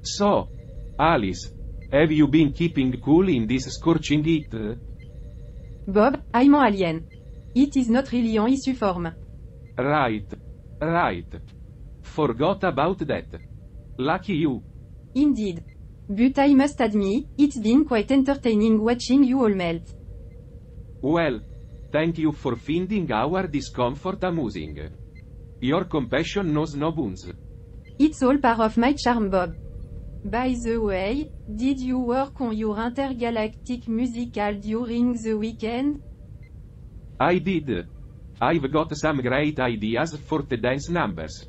So, Alice, have you been keeping cool in this scorching heat? Bob, I'm an alien. It is not really en issue form. Right. Forgot about that. Lucky you. Indeed. But I must admit, it's been quite entertaining watching you all melt. Well, thank you for finding our discomfort amusing. Your compassion knows no bounds. It's all part of my charm, Bob. By the way, did you work on your intergalactic musical during the weekend? I did. I've got some great ideas for the dance numbers.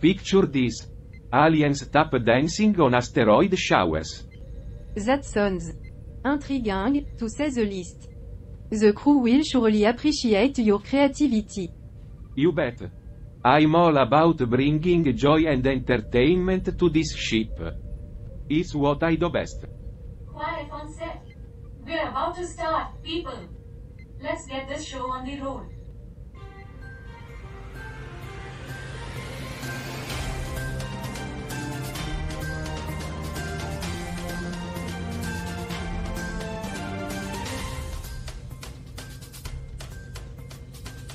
Picture this. Aliens tap dancing on asteroid showers. That sounds intriguing, to say the least. The crew will surely appreciate your creativity. You bet. I'm all about bringing joy and entertainment to this ship. It's what I do best. Quiet on set. We're about to start, people. Let's get this show on the road.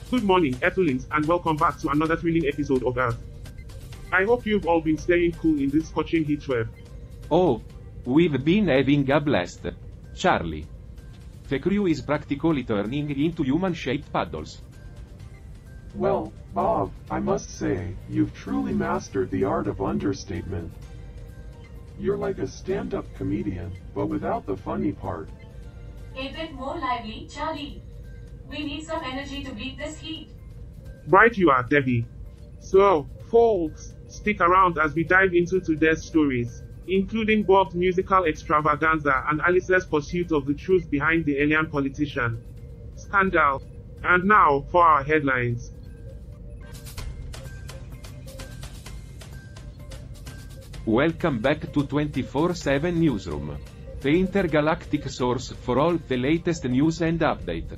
Good morning, Earthlings, and welcome back to another thrilling episode of Earth. I hope you've all been staying cool in this scorching heatwave. Oh, we've been having a blast, Charlie. The crew is practically turning into human-shaped paddles. Well, Bob, I must say, you've truly mastered the art of understatement. You're like a stand-up comedian, but without the funny part. A bit more lively, Charlie. We need some energy to beat this heat. Right you are, Debby. So, folks, stick around as we dive into today's stories, including Bob's musical extravaganza and Alice's pursuit of the truth behind the alien politician scandal. And now, for our headlines. Welcome back to 24/7 Newsroom, the intergalactic source for all the latest news and update.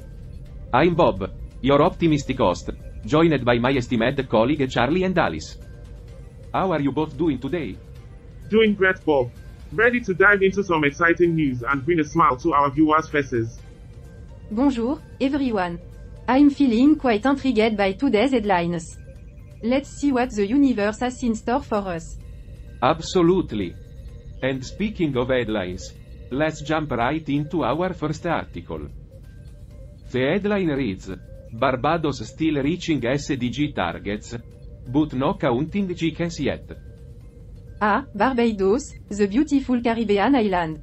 I'm Bob, your optimistic host, joined by my esteemed colleague Charlie and Alice. How are you both doing today? Doing great, Bob. Ready to dive into some exciting news and bring a smile to our viewers' faces. Bonjour, everyone. I'm feeling quite intrigued by today's headlines. Let's see what the universe has in store for us. Absolutely. And speaking of headlines, let's jump right into our first article. The headline reads, Barbados still reaching SDG targets, but no counting chickens yet. Ah, Barbados, the beautiful Caribbean island.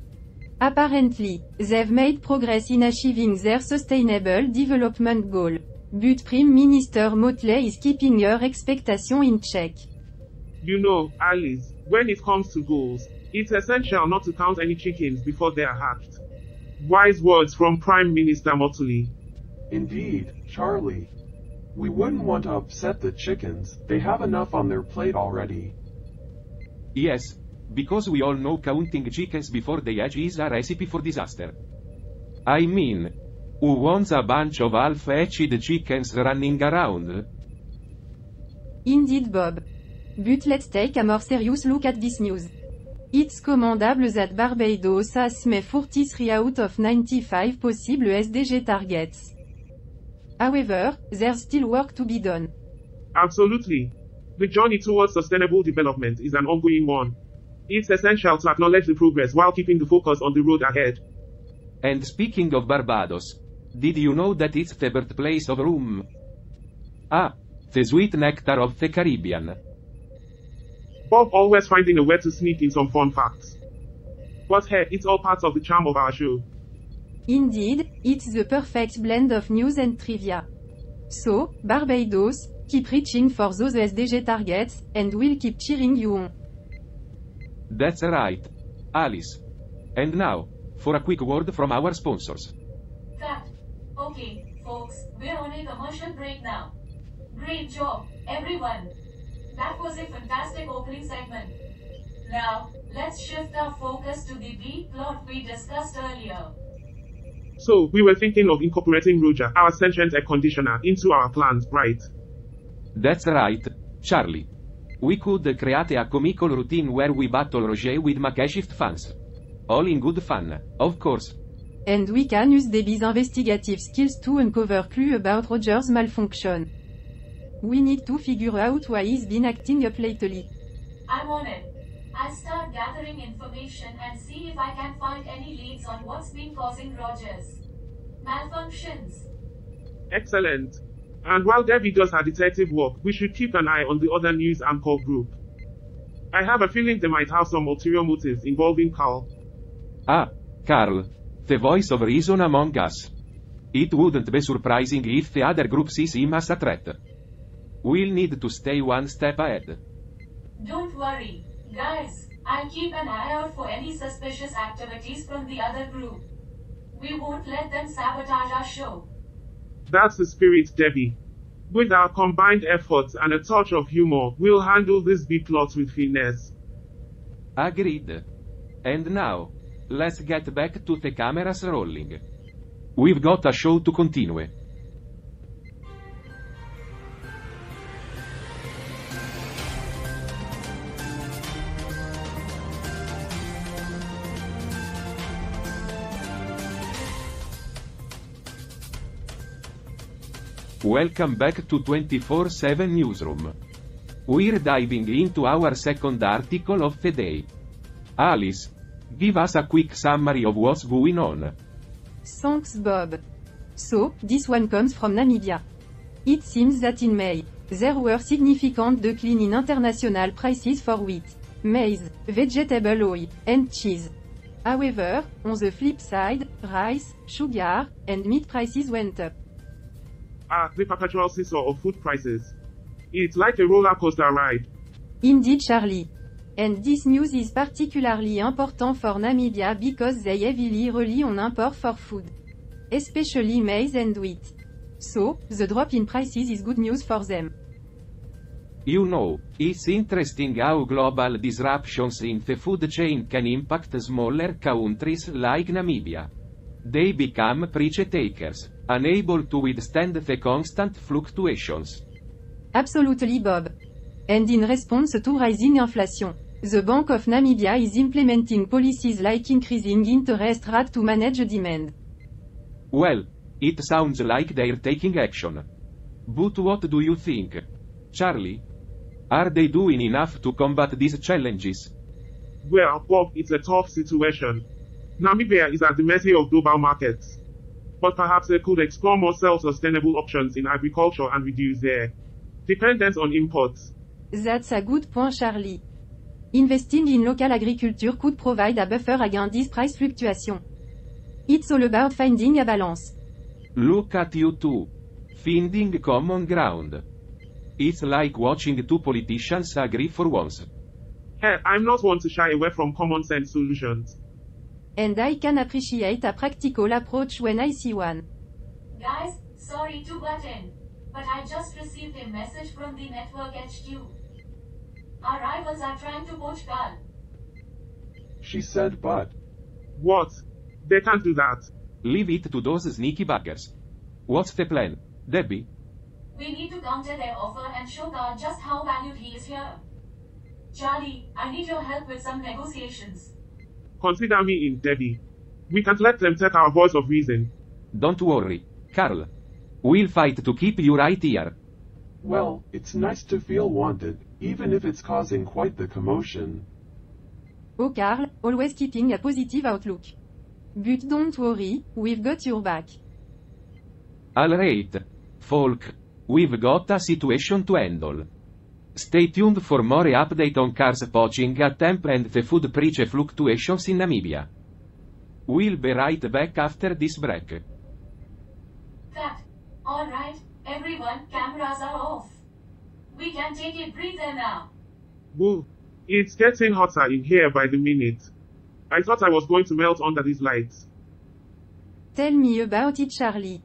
Apparently, they've made progress in achieving their sustainable development goal. But Prime Minister Motley is keeping your expectation in check. You know, Alice, when it comes to goals, it's essential not to count any chickens before they are hatched. Wise words from Prime Minister Motley. Indeed, Charlie. We wouldn't want to upset the chickens, they have enough on their plate already. Yes, because we all know counting chickens before they hatch is a recipe for disaster. I mean, who wants a bunch of half-hatched chickens running around? Indeed, Bob. But let's take a more serious look at this news. It's commendable that Barbados has met 43 out of 95 possible SDG targets. However, there's still work to be done. Absolutely. The journey towards sustainable development is an ongoing one. It's essential to acknowledge the progress while keeping the focus on the road ahead. And speaking of Barbados, did you know that it's the birthplace of rum? Ah, the sweet nectar of the Caribbean. Bob always finding a way to sneak in some fun facts. But hey, it's all part of the charm of our show. Indeed, it's the perfect blend of news and trivia. So, Barbados, keep reaching for those SDG targets, and we'll keep cheering you on. That's right, Alice. And now, for a quick word from our sponsors. Cut. Okay, folks, we're on a commercial break now. Great job, everyone. That was a fantastic opening segment. Now, let's shift our focus to the deep plot we discussed earlier. So, we were thinking of incorporating Roger, our sentient air conditioner, into our plans, right? That's right, Charlie. We could create a comical routine where we battle Roger with makeshift fans. All in good fun, of course. And we can use Debby's investigative skills to uncover clues about Roger's malfunction. We need to figure out why he's been acting up lately. I'm on it. I'll start gathering information and see if I can find any leads on what's been causing Roger's malfunctions. Excellent. And while Debby does her detective work, we should keep an eye on the other news anchor group. I have a feeling they might have some ulterior motives involving Karl. Ah, Karl. The voice of reason among us. It wouldn't be surprising if the other group sees him as a threat. We'll need to stay one step ahead. Don't worry, guys. I'll keep an eye out for any suspicious activities from the other group. We won't let them sabotage our show. That's the spirit, Debby. With our combined efforts and a touch of humor, we'll handle this B-plot with finesse. Agreed. And now, let's get back to the cameras rolling. We've got a show to continue. Welcome back to 24/7 Newsroom. We're diving into our second article of the day. Alice, give us a quick summary of what's going on. Thanks, Bob. So, this one comes from Namibia. It seems that in May, there were significant decline in international prices for wheat, maize, vegetable oil, and cheese. However, on the flip side, rice, sugar, and meat prices went up. The perpetual seesaw of food prices. It's like a roller coaster ride. Indeed, Charlie. And this news is particularly important for Namibia because they heavily rely on import for food, especially maize and wheat. So, the drop in prices is good news for them. You know, it's interesting how global disruptions in the food chain can impact smaller countries like Namibia. They become price takers, unable to withstand the constant fluctuations. Absolutely, Bob. And in response to rising inflation, the Bank of Namibia is implementing policies like increasing interest rate to manage demand. Well, it sounds like they're taking action. But what do you think? Charlie? Are they doing enough to combat these challenges? Well, Bob, it's a tough situation. Namibia is at the mercy of global markets. But perhaps they could explore more self-sustainable options in agriculture and reduce their dependence on imports. That's a good point, Charlie. Investing in local agriculture could provide a buffer against these price fluctuations. It's all about finding a balance. Look at you two. Finding common ground. It's like watching two politicians agree for once. Hey, I'm not one to shy away from common sense solutions. And I can appreciate a practical approach when I see one. Guys, sorry to butt in, but I just received a message from the network HQ. Our rivals are trying to poach Karl. She said but. What? They can't do that. Leave it to those sneaky buggers. What's the plan, Debby? We need to counter their offer and show Karl just how valued he is here. Charlie, I need your help with some negotiations. Consider me in, Debby. We can't let them take our voice of reason. Don't worry, Karl. We'll fight to keep you right here. Well, it's nice to feel wanted, even if it's causing quite the commotion. Oh Karl, always keeping a positive outlook. But don't worry, we've got your back. Alright, folk. We've got a situation to handle. Stay tuned for more update on Karl's poaching attempt and the food price fluctuations in Namibia. We'll be right back after this break. Cut. Alright, everyone, cameras are off. We can take a breather now. Woo. It's getting hotter in here by the minute. I thought I was going to melt under these lights. Tell me about it, Charlie.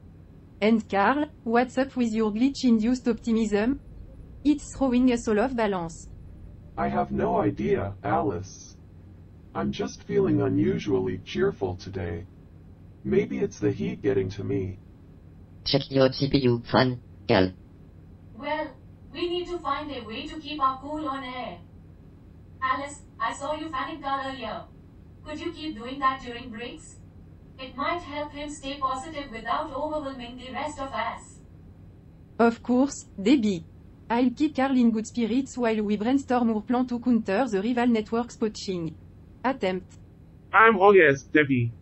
And Karl, what's up with your glitch-induced optimism? It's throwing us all off balance. I have no idea, Alice. I'm just feeling unusually cheerful today. Maybe it's the heat getting to me. Check your CPU, fun, Karl. Well, We need to find a way to keep our cool on air. Alice, I saw you fanning Carl earlier. Could you keep doing that during breaks? It might help him stay positive without overwhelming the rest of us. Of course, Debby. I'll keep Carl in good spirits while we brainstorm our plan to counter the rival network's poaching attempt. I'm all ears, Debby.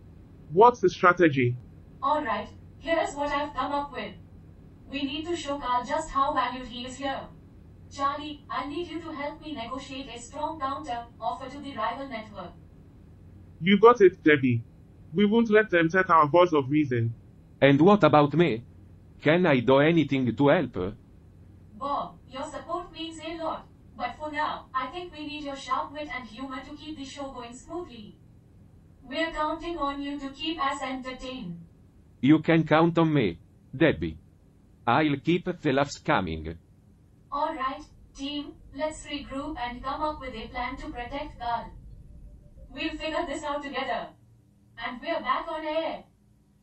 What's the strategy? Alright, here's what I've come up with. We need to show Carl just how valued he is here. Charlie, I need you to help me negotiate a strong counter offer to the rival network. You got it, Debby. We won't let them take our voice of reason. And what about me? Can I do anything to help? Bob, your support means a lot. But for now, I think we need your sharp wit and humor to keep the show going smoothly. We're counting on you to keep us entertained. You can count on me, Debby. I'll keep the laughs coming. Alright, team, let's regroup and come up with a plan to protect Carl. We'll figure this out together. And we're back on air.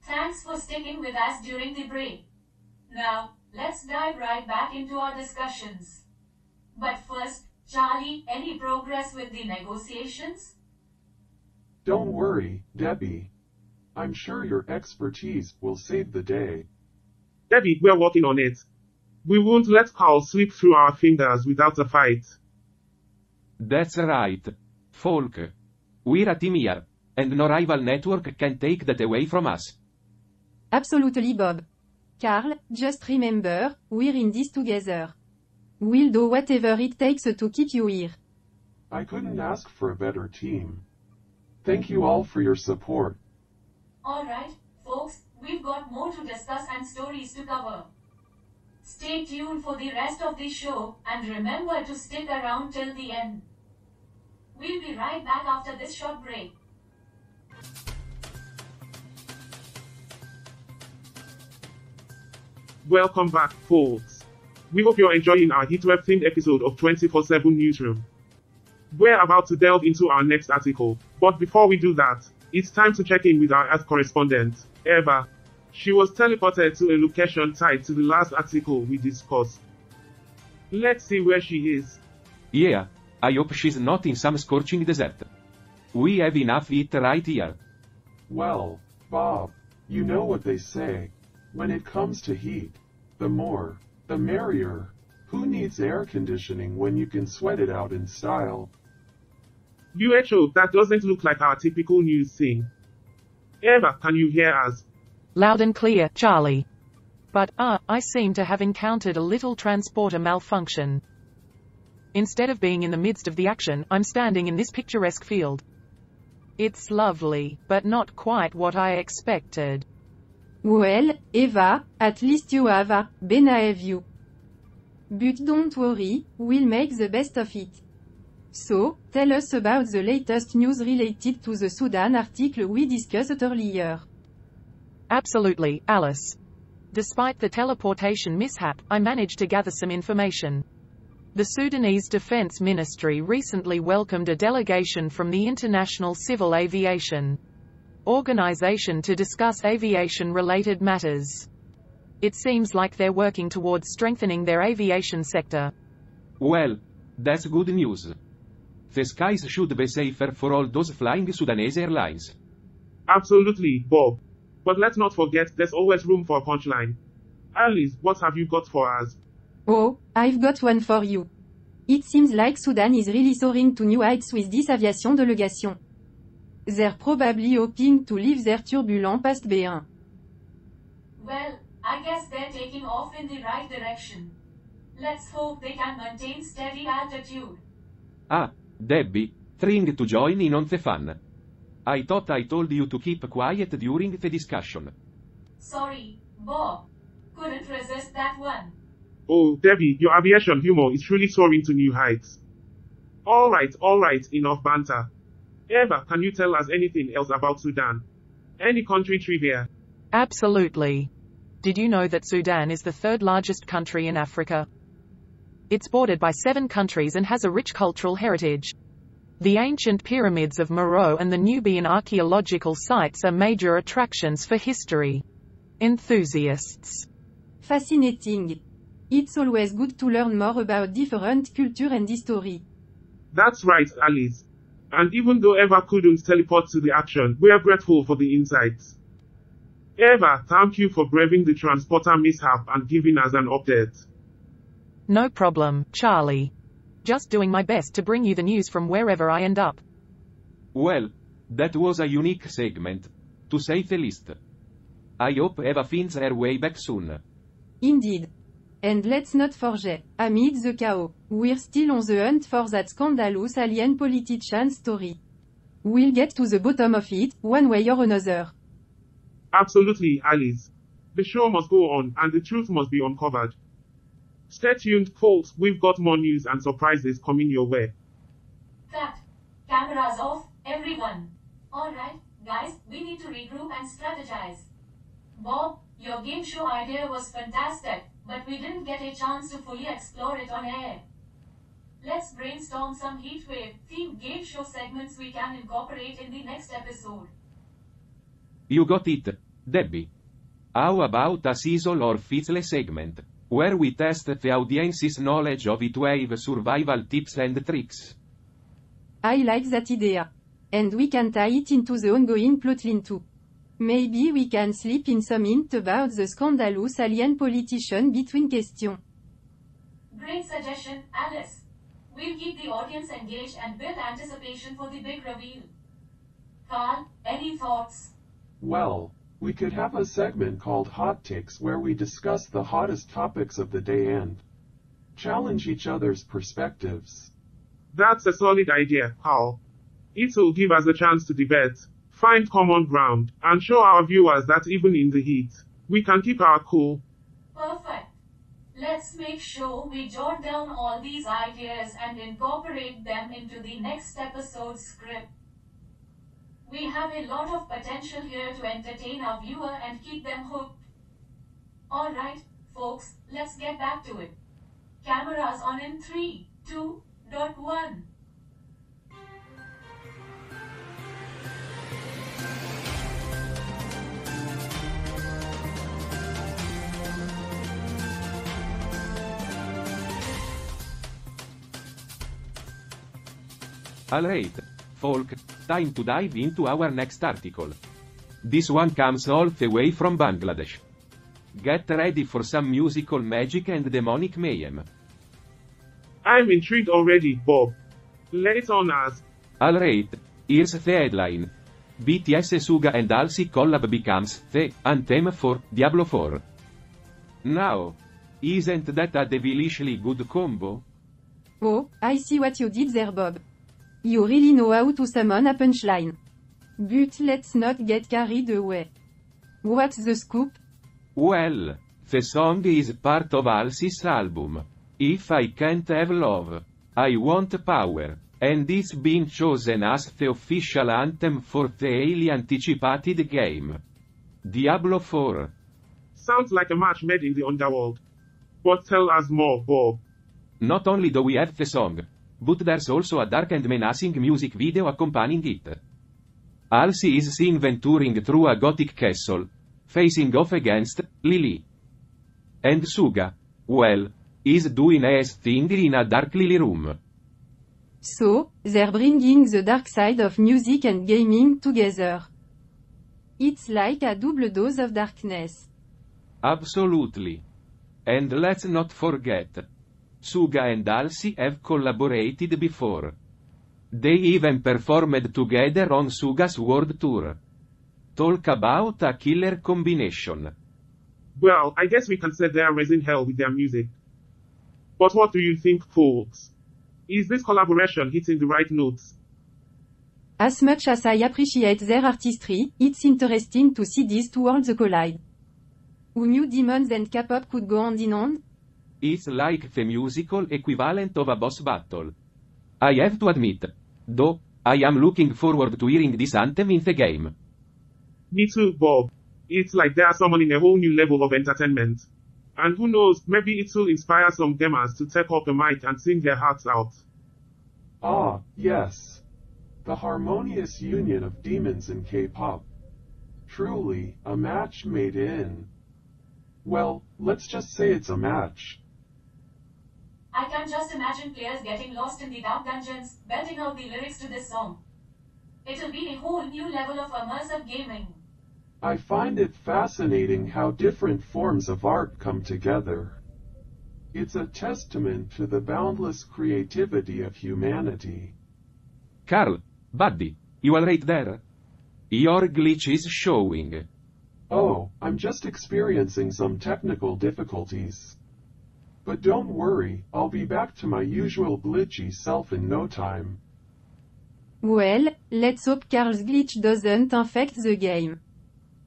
Thanks for sticking with us during the break. Now, let's dive right back into our discussions. But first, Charlie, any progress with the negotiations? Don't worry, Debby. I'm sure your expertise will save the day. Debby, we're working on it. We won't let Carl slip through our fingers without a fight. That's right. Folk. We're a team here, and no rival network can take that away from us. Absolutely, Bob. Carl, just remember, we're in this together. We'll do whatever it takes to keep you here. I couldn't ask for a better team. Thank you all for your support. Alright, folks, we've got more to discuss and stories to cover. Stay tuned for the rest of the show, and remember to stick around till the end. We'll be right back after this short break. Welcome back, folks. We hope you're enjoying our Heatwave themed episode of 24/7 Newsroom. We're about to delve into our next article, but before we do that, it's time to check in with our Earth correspondent, Eva. She was teleported to a location tied to the last article we discussed. Let's see where she is. Yeah, I hope she's not in some scorching desert. We have enough heat right here. Well, Bob, you know what they say. When it comes to heat, the more, the merrier. Who needs air conditioning when you can sweat it out in style? UHO, that doesn't look like our typical news thing. Eva, can you hear us? Loud and clear, Charlie. But, I seem to have encountered a little transporter malfunction. Instead of being in the midst of the action, I'm standing in this picturesque field. It's lovely, but not quite what I expected. Well, Eva, at least you have a better view. But don't worry, we'll make the best of it. So, tell us about the latest news related to the Sudan article we discussed earlier. Absolutely, Alice. Despite the teleportation mishap, I managed to gather some information. The Sudanese Defense Ministry recently welcomed a delegation from the International Civil Aviation Organization to discuss aviation-related matters. It seems like they're working towards strengthening their aviation sector. Well, that's good news. The skies should be safer for all those flying Sudanese airlines. Absolutely, Bob. But let's not forget there's always room for a punchline. Alice, what have you got for us? Oh, I've got one for you. It seems like Sudan is really soaring to new heights with this aviation delegation. They're probably hoping to leave their turbulent past behind. Well, I guess they're taking off in the right direction. Let's hope they can maintain steady altitude. Ah, Debby, trying to join in on the fun. I thought I told you to keep quiet during the discussion. Sorry, Bob. Couldn't resist that one. Oh, Debby, your aviation humor is truly soaring to new heights. Alright, enough banter. Eva, can you tell us anything else about Sudan? Any country trivia? Absolutely. Did you know that Sudan is the third largest country in Africa? It's bordered by 7 countries and has a rich cultural heritage. The ancient pyramids of Meroe and the Nubian archaeological sites are major attractions for history enthusiasts. Fascinating. It's always good to learn more about different culture and history. That's right, Alice. And even though Eva couldn't teleport to the action, we are grateful for the insights. Eva, thank you for braving the transporter mishap and giving us an update. No problem, Charlie. Just doing my best to bring you the news from wherever I end up. Well, that was a unique segment, to say the least. I hope Eva finds her way back soon. Indeed. And let's not forget, amid the chaos, we're still on the hunt for that scandalous alien politician story. We'll get to the bottom of it, one way or another. Absolutely, Alice. The show must go on, and the truth must be uncovered. Stay tuned, folks, we've got more news and surprises coming your way. Cut. Cameras off, everyone. Alright, guys, we need to regroup and strategize. Bob, your game show idea was fantastic, but we didn't get a chance to fully explore it on air. Let's brainstorm some Heatwave-themed game show segments we can incorporate in the next episode. You got it, Debby. How about a sizzle or fizzle segment, where we test the audience's knowledge of Heatwave survival tips and tricks? I like that idea. And we can tie it into the ongoing plotline too. Maybe we can slip in some hint about the scandalous alien politician between questions. Great suggestion, Alice. We'll keep the audience engaged and build anticipation for the big reveal. Karl, any thoughts? Well, we could have a segment called Hot Takes where we discuss the hottest topics of the day and challenge each other's perspectives. That's a solid idea, Karl. It will give us a chance to debate, find common ground, and show our viewers that even in the heat, we can keep our cool. Perfect. Let's make sure we jot down all these ideas and incorporate them into the next episode's script. We have a lot of potential here to entertain our viewer and keep them hooked. Alright, folks, let's get back to it. Cameras on in 3, 2, 1. Alright, folk, time to dive into our next article. This one comes all the way from Bangladesh. Get ready for some musical magic and demonic mayhem. I'm intrigued already, Bob. Lay it on us. Alright, here's the headline. BTS Suga and Halsey collab becomes the anthem for Diablo 4. Now, isn't that a devilishly good combo? Oh, I see what you did there, Bob. You really know how to summon a punchline. But let's not get carried away. What's the scoop? Well, the song is part of Halsey's album. If I Can't Have Love, I Want Power, and it's been chosen as the official anthem for the highly anticipated game. Diablo 4. Sounds like a match made in the underworld. But tell us more, Bob. Not only do we have the song, but there's also a dark and menacing music video accompanying it. Halsey is seen venturing through a gothic castle, facing off against Lily. And Suga, well, is doing his thing in a dark Lily room. So, they're bringing the dark side of music and gaming together. It's like a double dose of darkness. Absolutely. And let's not forget, Suga and Halsey have collaborated before. They even performed together on Suga's world tour. Talk about a killer combination. Well, I guess we can say they're raising hell with their music. But what do you think, folks? Is this collaboration hitting the right notes? As much as I appreciate their artistry, it's interesting to see these two worlds collide. Who knew demons and K-pop could go hand in hand? It's like the musical equivalent of a boss battle. I have to admit, though, I am looking forward to hearing this anthem in the game. Me too, Bob. It's like they're summoning a whole new level of entertainment. And who knows, maybe it will inspire some gamers to take up the mic and sing their hearts out. Ah, yes. The harmonious union of demons and K-pop. Truly, a match made in. Well, let's just say it's a match. I can just imagine players getting lost in the dark dungeons, belting out the lyrics to this song. It'll be a whole new level of immersive gaming. I find it fascinating how different forms of art come together. It's a testament to the boundless creativity of humanity. Karl, buddy, you are right there. Your glitch is showing. Oh, I'm just experiencing some technical difficulties. But don't worry, I'll be back to my usual glitchy self in no time. Well, let's hope Karl's glitch doesn't infect the game.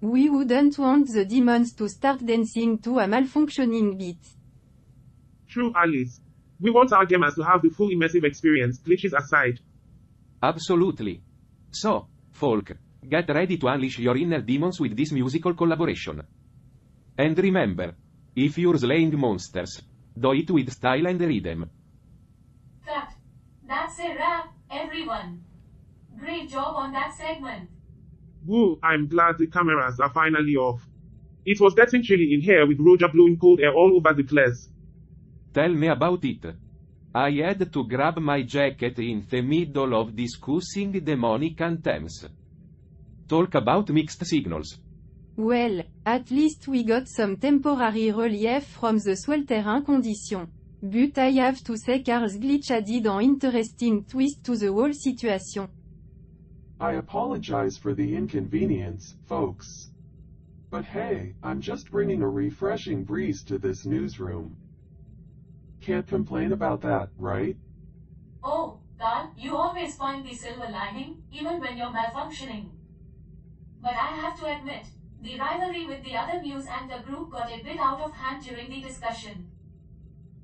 We wouldn't want the demons to start dancing to a malfunctioning beat. True, Alice. We want our gamers to have the full immersive experience, glitches aside. Absolutely. So, folk, get ready to unleash your inner demons with this musical collaboration. And remember, if you're slaying monsters, do it with style and rhythm. Cut. That's a wrap, everyone. Great job on that segment. Woo, I'm glad the cameras are finally off. It was getting chilly in here with Roger blowing cold air all over the place. Tell me about it. I had to grab my jacket in the middle of discussing demonic anthems. Talk about mixed signals. Well, at least we got some temporary relief from the sweltering condition. But I have to say Karl's glitch added an interesting twist to the whole situation. I apologize for the inconvenience, folks. But hey, I'm just bringing a refreshing breeze to this newsroom. Can't complain about that, right? Oh, Karl, you always find the silver lining, even when you're malfunctioning. But I have to admit, the rivalry with the other news anchor group got a bit out of hand during the discussion.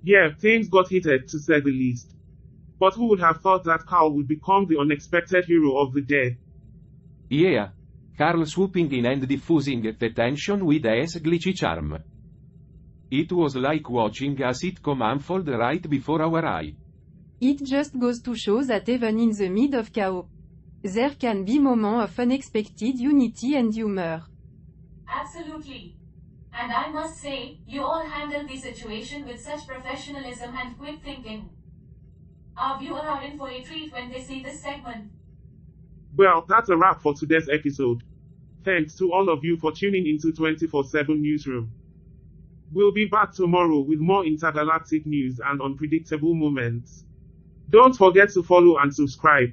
Yeah, things got heated, to say the least. But who would have thought that Karl would become the unexpected hero of the day? Yeah. Karl swooping in and diffusing the tension with his glitchy charm. It was like watching a sitcom unfold right before our eye. It just goes to show that even in the mid of chaos, there can be moments of unexpected unity and humor. Absolutely. And I must say, you all handled the situation with such professionalism and quick thinking. Our viewers are in for a treat when they see this segment. Well, that's a wrap for today's episode. Thanks to all of you for tuning into 24/7 Newsroom. We'll be back tomorrow with more intergalactic news and unpredictable moments. Don't forget to follow and subscribe.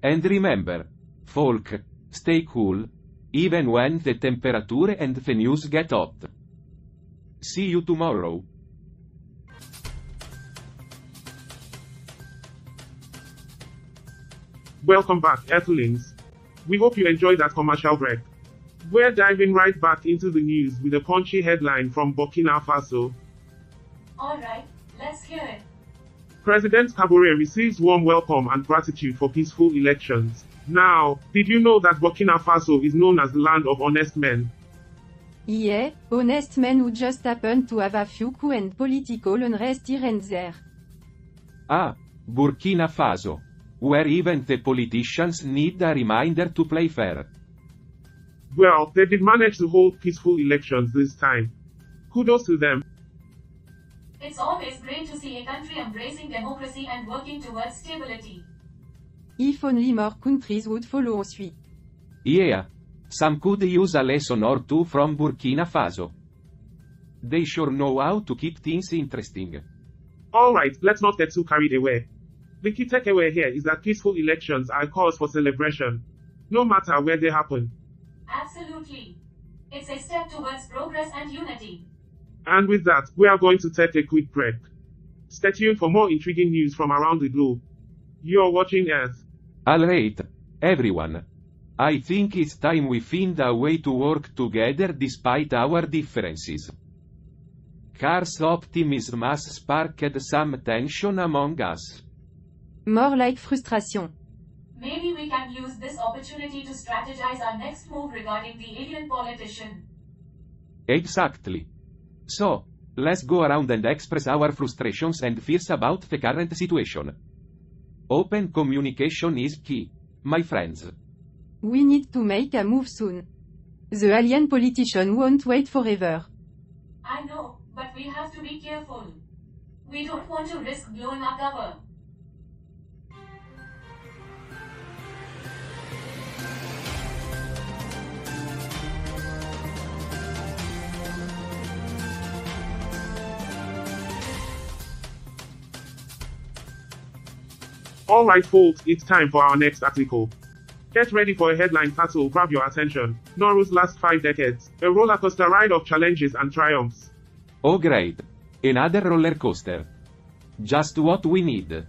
And remember, folk, stay cool, even when the temperature and the news get hot. See you tomorrow. Welcome back, Earthlings. We hope you enjoyed that commercial break. We're diving right back into the news with a punchy headline from Burkina Faso. Alright, let's hear it. President Kabore receives warm welcome and gratitude for peaceful elections. Now, did you know that Burkina Faso is known as the land of honest men? Yeah, honest men who just happen to have a few coups and political unrest here and there. Ah, Burkina Faso. Where even the politicians need a reminder to play fair. Well, they did manage to hold peaceful elections this time. Kudos to them. It's always great to see a country embracing democracy and working towards stability. If only more countries would follow suit. Yeah. Some could use a lesson or two from Burkina Faso. They sure know how to keep things interesting. Alright, let's not get too carried away. The key takeaway here is that peaceful elections are a cause for celebration, no matter where they happen. Absolutely. It's a step towards progress and unity. And with that, we are going to take a quick break. Stay tuned for more intriguing news from around the globe. You're watching Earth. Alright, everyone. I think it's time we find a way to work together despite our differences. Karl's optimism has sparked some tension among us. More like frustration. Maybe we can use this opportunity to strategize our next move regarding the alien politician. Exactly. So, let's go around and express our frustrations and fears about the current situation. Open communication is key, my friends. We need to make a move soon. The alien politician won't wait forever. I know, but we have to be careful. We don't want to risk blowing our cover. Alright folks, it's time for our next article. Get ready for a headline that will grab your attention. Nauru's last 5 decades, a rollercoaster ride of challenges and triumphs. Oh great. Another roller coaster. Just what we need.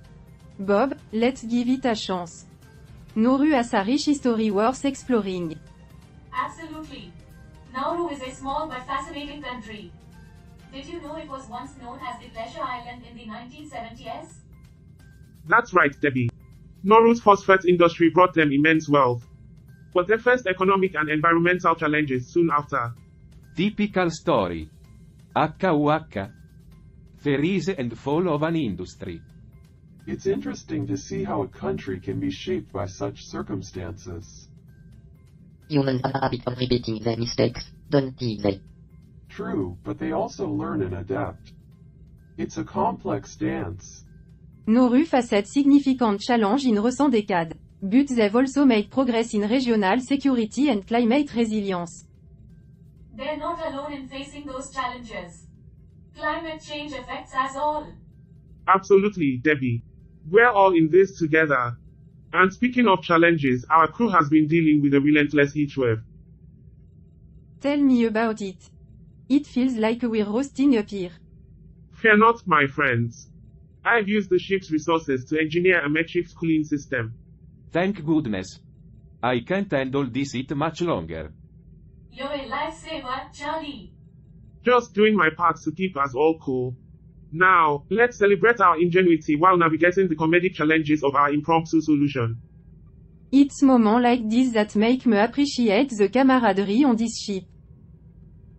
Bob, let's give it a chance. Nauru has a rich history worth exploring. Absolutely. Nauru is a small but fascinating country. Did you know it was once known as the Pleasure Island in the 1970s? That's right, Debby. Nauru's phosphate industry brought them immense wealth. But they faced economic and environmental challenges soon after. Typical story. HUH. The rise and fall of an industry. It's interesting to see how a country can be shaped by such circumstances. Humans have a habit of repeating their mistakes, don't they? True, but they also learn and adapt. It's a complex dance. Nauru faced significant challenge in recent decades, but they've also made progress in regional security and climate resilience. They're not alone in facing those challenges. Climate change affects us all. Absolutely, Debby. We're all in this together. And speaking of challenges, our crew has been dealing with a relentless heatwave. Tell me about it. It feels like we're roasting up here. Fear not, my friends. I've used the ship's resources to engineer a makeshift cooling system. Thank goodness. I can't handle this heat much longer. You're a lifesaver, Charlie. Just doing my part to keep us all cool. Now, let's celebrate our ingenuity while navigating the comedic challenges of our impromptu solution. It's moments like this that make me appreciate the camaraderie on this ship.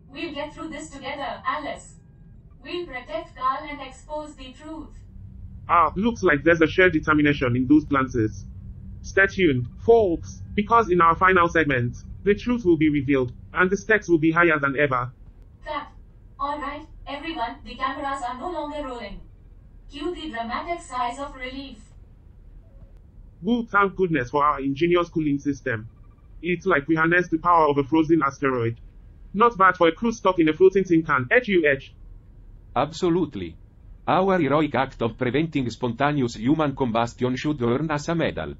We'll get through this together, Alice. We'll protect Karl and expose the truth. Looks like there's a shared determination in those glances. Stay tuned, folks, because in our final segment, the truth will be revealed, and the stakes will be higher than ever. Cut. Alright, everyone, the cameras are no longer rolling. Cue the dramatic sighs of relief. Woo, thank goodness for our ingenious cooling system. It's like we harnessed the power of a frozen asteroid. Not bad for a crew stuck in a floating tin can, HUH. Absolutely. Our heroic act of preventing spontaneous human combustion should earn us a medal.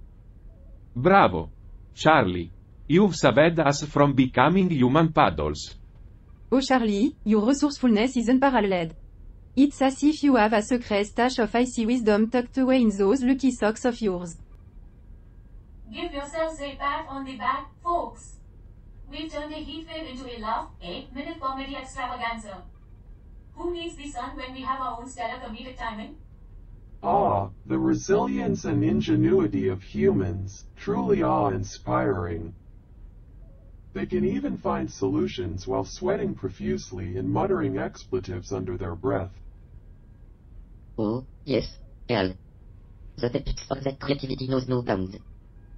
Bravo. Charlie. You've saved us from becoming human puddles. Oh Charlie, your resourcefulness is unparalleled. It's as if you have a secret stash of icy wisdom tucked away in those lucky socks of yours. Give yourselves a pat on the back, folks. We've turned a heatwave into a laugh, 8-minute comedy extravaganza. Who needs the sun when we have our own stellar comedic timing? The resilience and ingenuity of humans, truly awe-inspiring. They can even find solutions while sweating profusely and muttering expletives under their breath. Oh, yes, Karl. The depths of that creativity knows no bounds.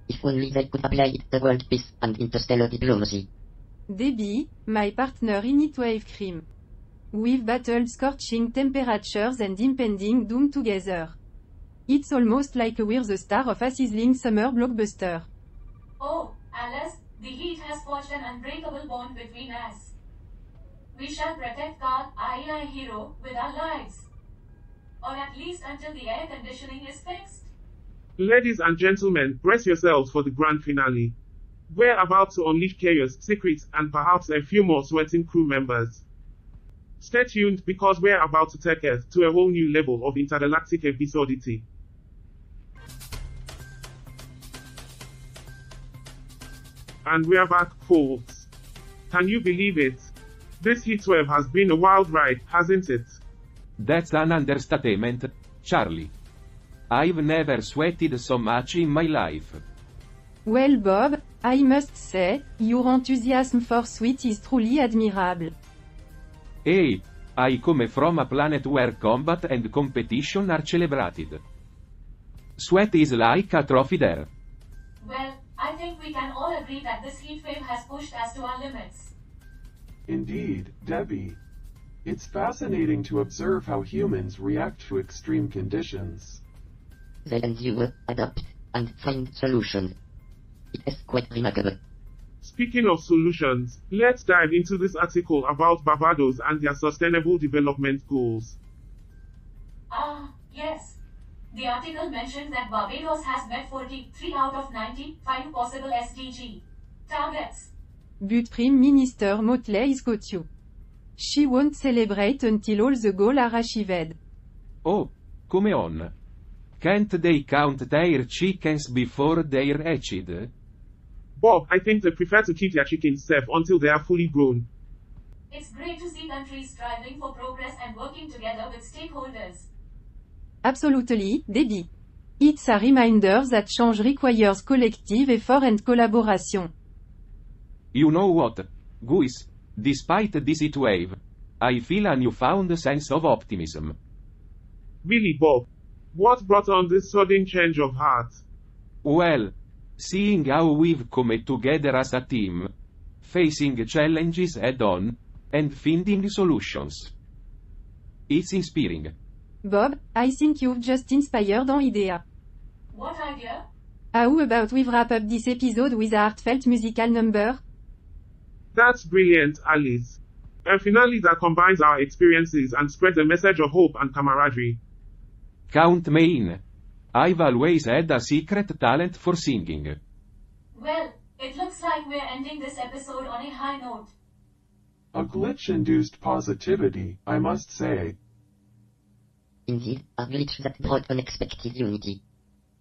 If only they could apply it to world peace and interstellar diplomacy. Debby, my partner in Heatwave Crime. We've battled scorching temperatures and impending doom together. It's almost like we're the star of a sizzling summer blockbuster. Oh, Alice, the heat has forged an unbreakable bond between us. We shall protect Karl, AI hero, with our lives. Or at least until the air conditioning is fixed. Ladies and gentlemen, brace yourselves for the grand finale. We're about to unleash chaos, secrets, and perhaps a few more sweating crew members. Stay tuned because we're about to take Earth to a whole new level of intergalactic absurdity. And we're back, folks. Can you believe it? This heatwave has been a wild ride, hasn't it? That's an understatement, Charlie. I've never sweated so much in my life. Well Bob, I must say, your enthusiasm for sweat is truly admirable. Hey, I come from a planet where combat and competition are celebrated. Sweat is like a trophy there. Well, I think we can all agree that this heatwave has pushed us to our limits. Indeed, Debby. It's fascinating to observe how humans react to extreme conditions. They endure, adapt, and find solutions. It is quite remarkable. Speaking of solutions, let's dive into this article about Barbados and their Sustainable Development Goals. Yes. The article mentioned that Barbados has met 43 out of 95 possible SDG targets. But Prime Minister Motley Scottio. She won't celebrate until all the goals are achieved. Oh, come on. Can't they count their chickens before they're hatched? Bob, I think they prefer to keep their chickens safe until they are fully grown. It's great to see countries striving for progress and working together with stakeholders. Absolutely, Debby. It's a reminder that change requires collective effort and collaboration. You know what, guys? Despite this heatwave, I feel a newfound sense of optimism. Really, Bob? What brought on this sudden change of heart? Well, seeing how we've come together as a team, facing challenges head-on, and finding solutions. It's inspiring. Bob, I think you've just inspired an idea. What idea? How about we wrap up this episode with a heartfelt musical number? That's brilliant, Alice. A finale that combines our experiences and spreads a message of hope and camaraderie. Count me in. I've always had a secret talent for singing. Well, it looks like we're ending this episode on a high note. A glitch-induced positivity, I must say. Indeed, a glitch that brought unexpected unity.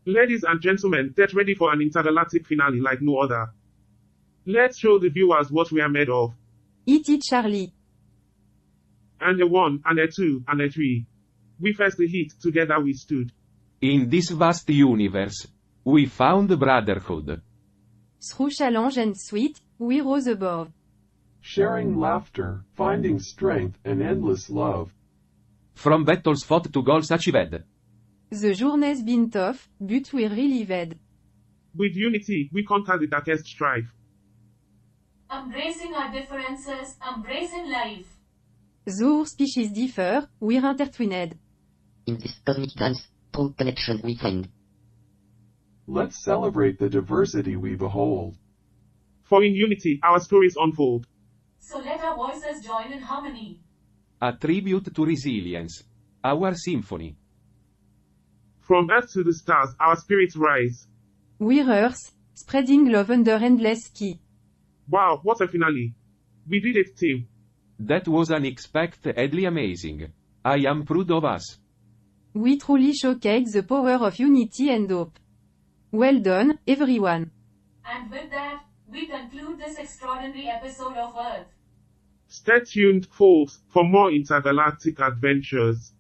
Ladies and gentlemen, get ready for an intergalactic finale like no other. Let's show the viewers what we are made of. E.T. Charlie. And a 1, and a 2, and a 3. We faced the heat, together we stood. In this vast universe, we found brotherhood. Through challenge and sweet, we rose above. Sharing laughter, finding strength, and endless love. From battles fought to goals achieved. The journey's been tough, but we relived. With unity, we conquer the darkest strife. Embracing our differences, embracing life. Though our species differ, we're intertwined. In this cosmic dance, true connection we find. Let's celebrate the diversity we behold. For in unity, our stories unfold. So let our voices join in harmony. A tribute to resilience. Our symphony. From Earth to the stars, our spirits rise. We're Earth, spreading love under endless sky. Wow, what a finale. We did it, team. That was unexpectedly amazing. I am proud of us. We truly showcased the power of unity and hope. Well done, everyone. And with that, we conclude this extraordinary episode of Earth. Stay tuned, folks, for more intergalactic adventures.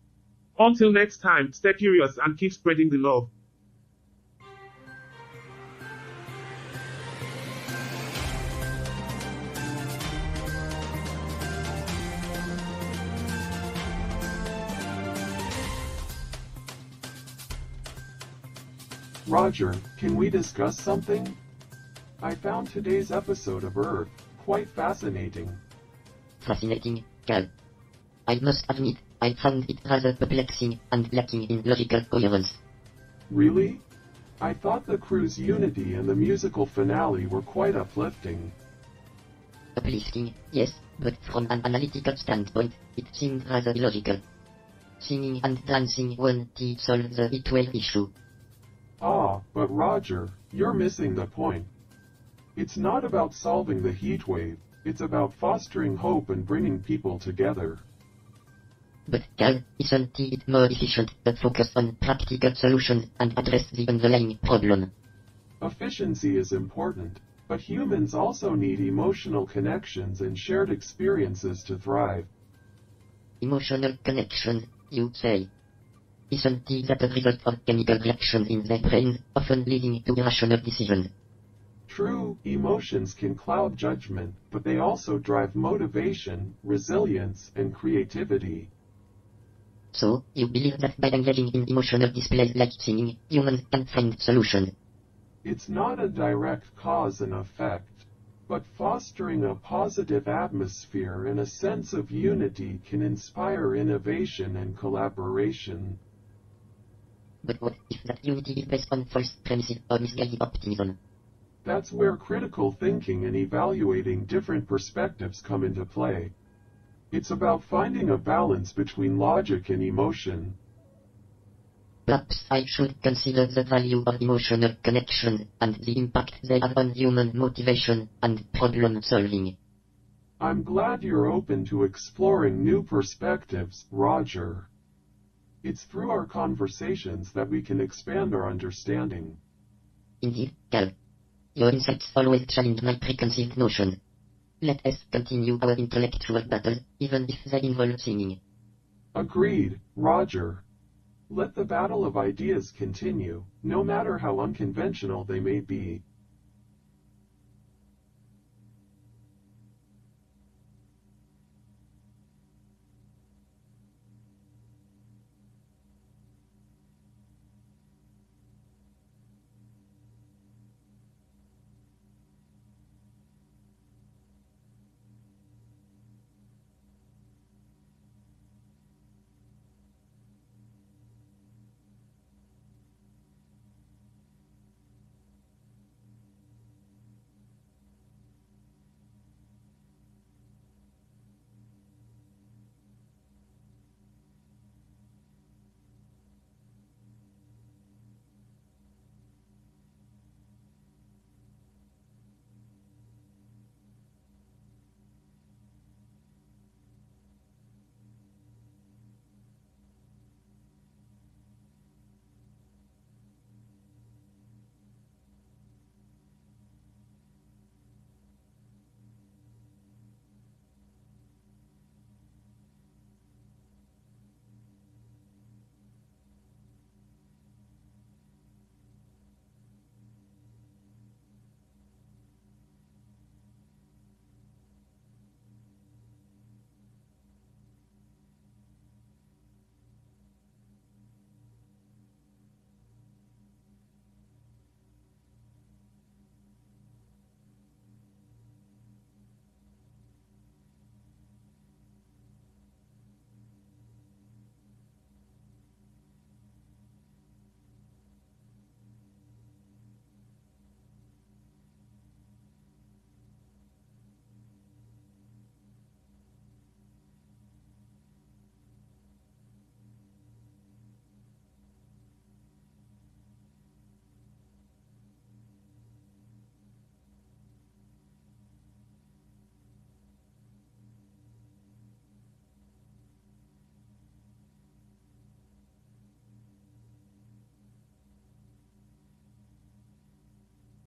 Until next time, stay curious and keep spreading the love. Roger, can we discuss something? I found today's episode of Earth quite fascinating. Fascinating, Cal. I must admit, I found it rather perplexing and lacking in logical coherence. Really? I thought the crew's unity and the musical finale were quite uplifting. Uplifting, yes, but from an analytical standpoint, it seemed rather illogical. Singing and dancing won't solve the heatwave issue. Ah, but Roger, you're missing the point. It's not about solving the heat wave, it's about fostering hope and bringing people together. But Cal, isn't it more efficient to focus on practical solutions and address the underlying problem? Efficiency is important, but humans also need emotional connections and shared experiences to thrive. Emotional connection, you say? Isn't that a result of chemical reactions in their brains, often leading to irrational decisions? True, emotions can cloud judgment, but they also drive motivation, resilience, and creativity. So, you believe that by engaging in emotional displays like singing, humans can find solutions? It's not a direct cause and effect, but fostering a positive atmosphere and a sense of unity can inspire innovation and collaboration. But what if that unity is based on false premises or misguided optimism? That's where critical thinking and evaluating different perspectives come into play. It's about finding a balance between logic and emotion. Perhaps I should consider the value of emotional connection and the impact they have on human motivation and problem solving. I'm glad you're open to exploring new perspectives, Roger. It's through our conversations that we can expand our understanding. Indeed, Cal. Your insights always challenge my preconceived notions. Let us continue our intellectual battle, even if they involve singing. Agreed, Roger. Let the battle of ideas continue, no matter how unconventional they may be.